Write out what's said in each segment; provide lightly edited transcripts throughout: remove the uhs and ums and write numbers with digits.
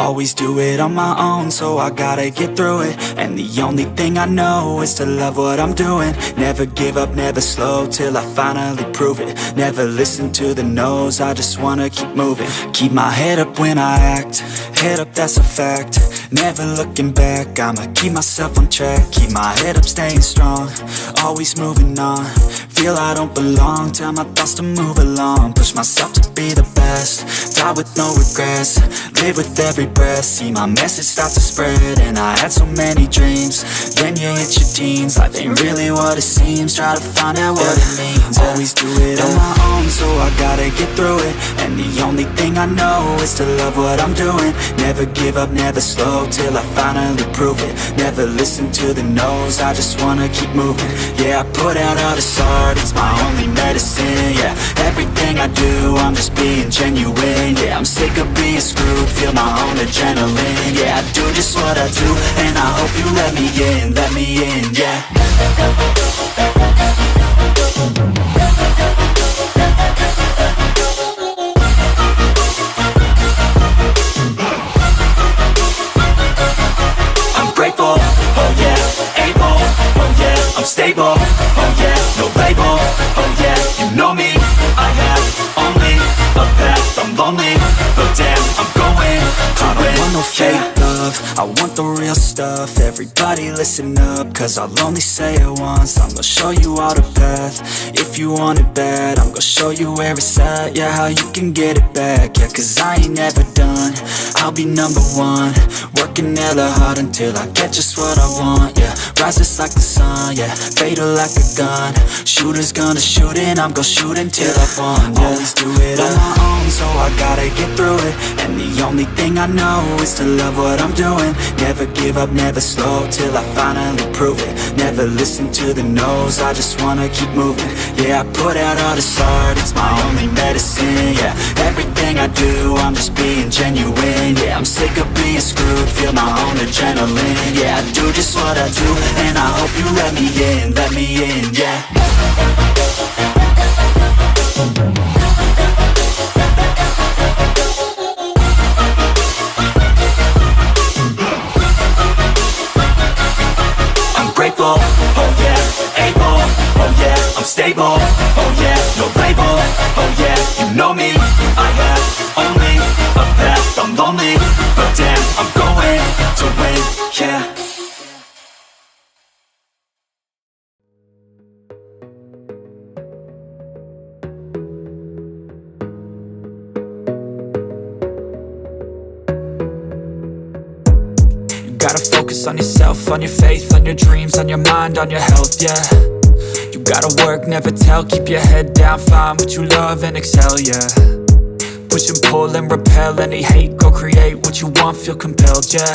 Always do it on my own, so I gotta get through it. And the only thing I know is to love what I'm doing. Never give up, never slow, till I finally prove it. Never listen to the no's, I just wanna keep moving. Keep my head up when I act, head up, that's a fact. Never looking back, I'ma keep myself on track. Keep my head up, staying strong, always moving on. Feel I don't belong, tell my thoughts to move along. Push myself to be the best, die with no regrets. Live with every breath, see my message start to spread. And I had so many dreams, then you hit your teens. Life ain't really what it seems, try to find out what it means. Always do it on my own, so I gotta get through it. And the only thing I know is to love what I'm doing. Never give up, never slow, till I finally prove it. Never listen to the no's, I just wanna keep moving. Yeah, I put out all this art, it's my only medicine. Yeah, everything I do, I'm just being genuine. Yeah, I'm sick of being screwed, feel my own adrenaline. Yeah, I do just what I do, and I hope you let me in, yeah. I'm grateful, oh yeah, able, oh yeah, I'm stable, oh yeah, no label, oh yeah, you know me, I have only a path, I'm lonely, but damn, I'm going to win. I don't want no fake love, I want the real stuff. Everybody listen up, cause I'll only say it once. I'm gonna show you all the path, if you want it bad. I'm gonna show you where it's at, yeah, how you can get it back. Yeah, cause I ain't never done, I'll be number one. Working hella hard until I get just what I want, yeah. Rises like the sun, yeah, fatal like a gun. Shooter's gonna shoot and I'm gonna shoot until I won, yeah. Always do it on my own, so I gotta get through it. And the only thing I know is to love what I'm doing. Never give up, never slow, till I finally prove it. Never listen to the no's, I just wanna keep moving. Yeah, I put out all this art, it's my only medicine. Yeah, everything I do, I'm just being genuine. Yeah, I'm sick of being screwed, feel my own adrenaline. Yeah, I do just what I do, and I hope you let me in, yeah. Grateful, oh yeah, able, oh yeah, I'm stable, oh yeah, no label, oh yeah, you know me, I have only a path, I'm lonely, but damn, I'm going to win, yeah. Gotta focus on yourself, on your faith, on your dreams, on your mind, on your health, yeah. You gotta work, never tell, keep your head down, find what you love and excel, yeah. Push and pull and repel any hate, go create what you want, feel compelled, yeah.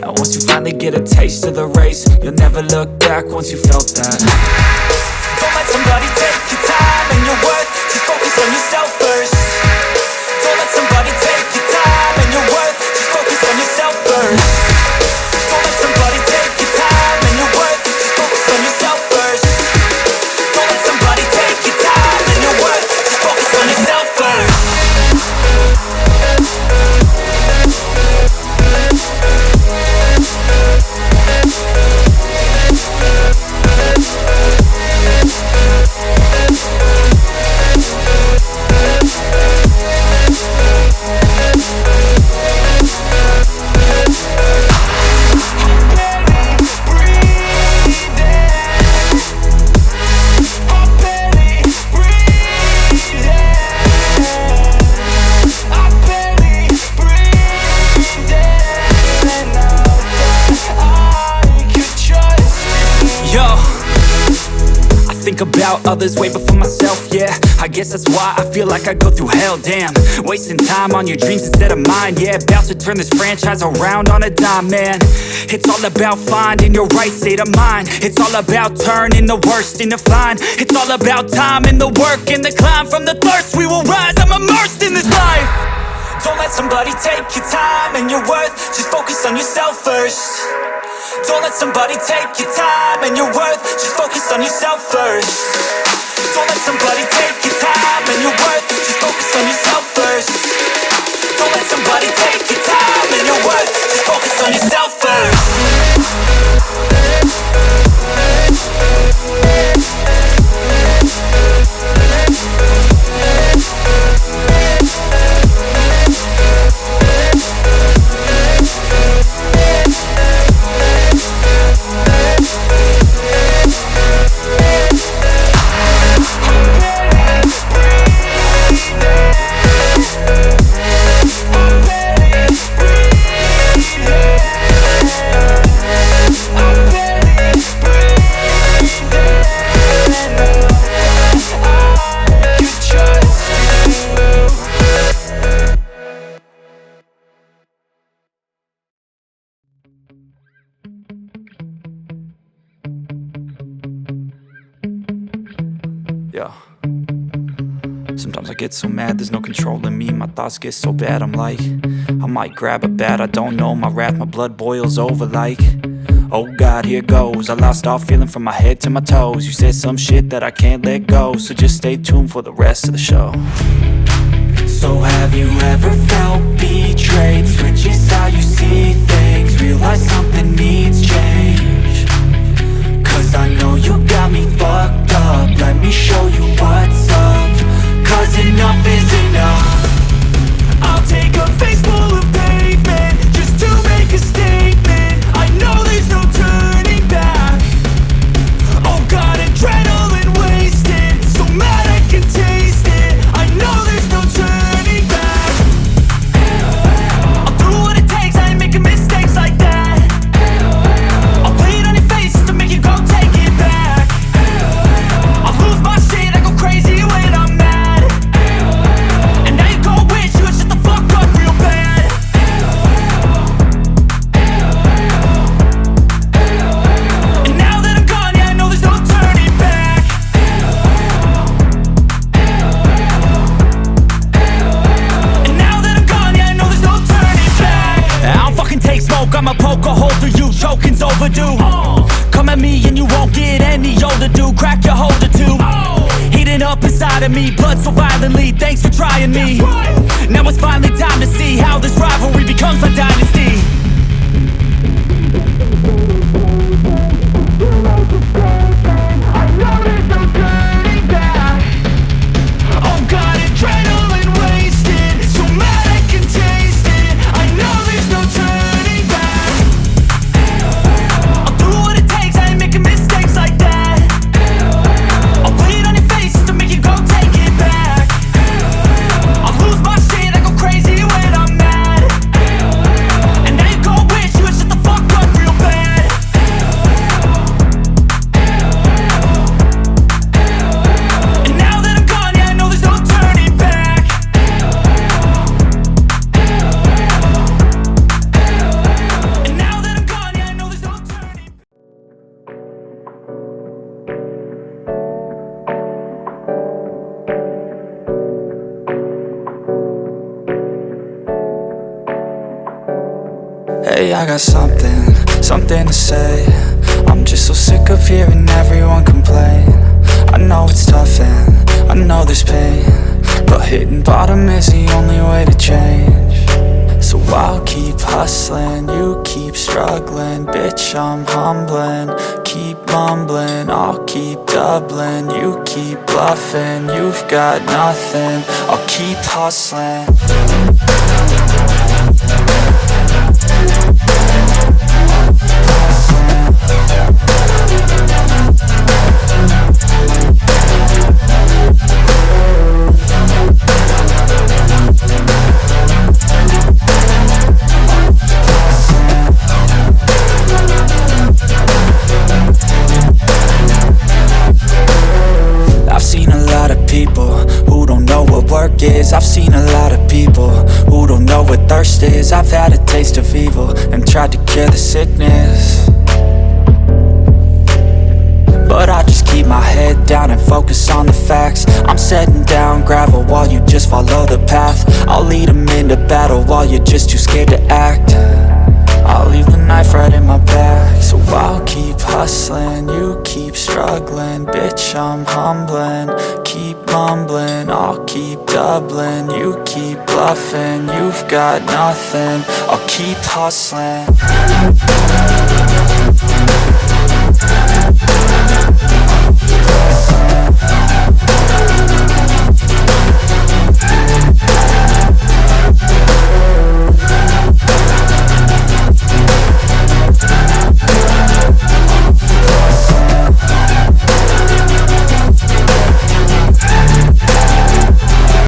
And once you finally get a taste of the race, you'll never look back once you felt that. Don't let somebody take your time and your worth, just focus on yourself first. Don't let somebody take your time and your worth, just focus on yourself first. Don't let somebody take your time and your worth, just focus on yourself first. Don't let somebody take your time and your worth, just focus on yourself first. About others way before myself, yeah. I guess that's why I feel like I go through hell, damn. Wasting time on your dreams instead of mine, yeah. About to turn this franchise around on a dime, man. It's all about finding your right state of mind. It's all about turning the worst into fine. It's all about time and the work and the climb. From the thirst we will rise, I'm immersed in this life. Don't let somebody take your time and your worth, just focus on yourself first. Don't let somebody take your time and your worth, just focus on yourself first. Don't let somebody take your time and your worth, just focus on yourself first. Don't let somebody take your time and your worth. Just focus on yourself first. Yeah. Sometimes I get so mad, there's no controlling me. My thoughts get so bad, I'm like, I might grab a bat, I don't know. My wrath, my blood boils over like, oh God, here goes. I lost all feeling from my head to my toes. You said some shit that I can't let go, so just stay tuned for the rest of the show. So have you ever felt betrayed? Switches how you see things, realize something needs change. Cause I know you got me fucked up, let me show you what's up. Cause enough is enough. I'll take a face full of pavement just to make a statement. I know there's no turning back. Oh God, adrenaline wasted, so mad I can taste it. I know there's no turning back. I'll do what it takes, I ain't making mistakes like that. I'll play it on your face to make you go take it back. I'll lose my shit, I go crazy when I'm mad. And now you go wish you would shut the fuck up real bad. And now that I'm gone, yeah, I know there's no turning back. And now that I'm gone, yeah, I know there's no turning back. I don't fucking take smoke, I'ma poke a hole through you, choking's overdue. Come at me and you won't get any older, dude. Crack your holder too. Heating up inside of me, blood so violently. Thanks for trying me. Now it's finally time to see how this rivalry becomes a dynasty. I know there's no turning back. Oh God, adrenaline wasted, so mad I can taste it. I know there's no turning back. I'll do what it takes, I ain't making mistakes like that. I'll play it on your face to make you go take it back. I'll lose my shit, I go crazy when I'm mad. And now you go wish you would shut the fuck up real bad. And now that I'm gone, yeah, I know there's no turning back. And now that I'm gone, yeah, I know there's no turning back. Hey, I got something to say. I'm just so sick of hearing everyone complain. I know it's tough and I know there's pain, but hitting bottom is the only way to change. So I'll keep hustling, you keep struggling. Bitch, I'm humbling, keep mumbling. I'll keep doubling, you keep bluffing. You've got nothing, I'll keep hustling. I've seen a lot of people who don't know what work is. I've seen a lot of people who don't know what thirst is. I've had a taste of evil and tried to cure the sickness, but I just keep my head down and focus on the facts. I'm setting down gravel while you just follow the path. I'll lead them into battle while you're just too scared to act. I'll leave the knife right in my back, so So I'll keep hustling, you keep struggling. Bitch, I'm humbling, keep mumbling. I'll keep doubling, you keep bluffing. You've got nothing, I'll keep hustling.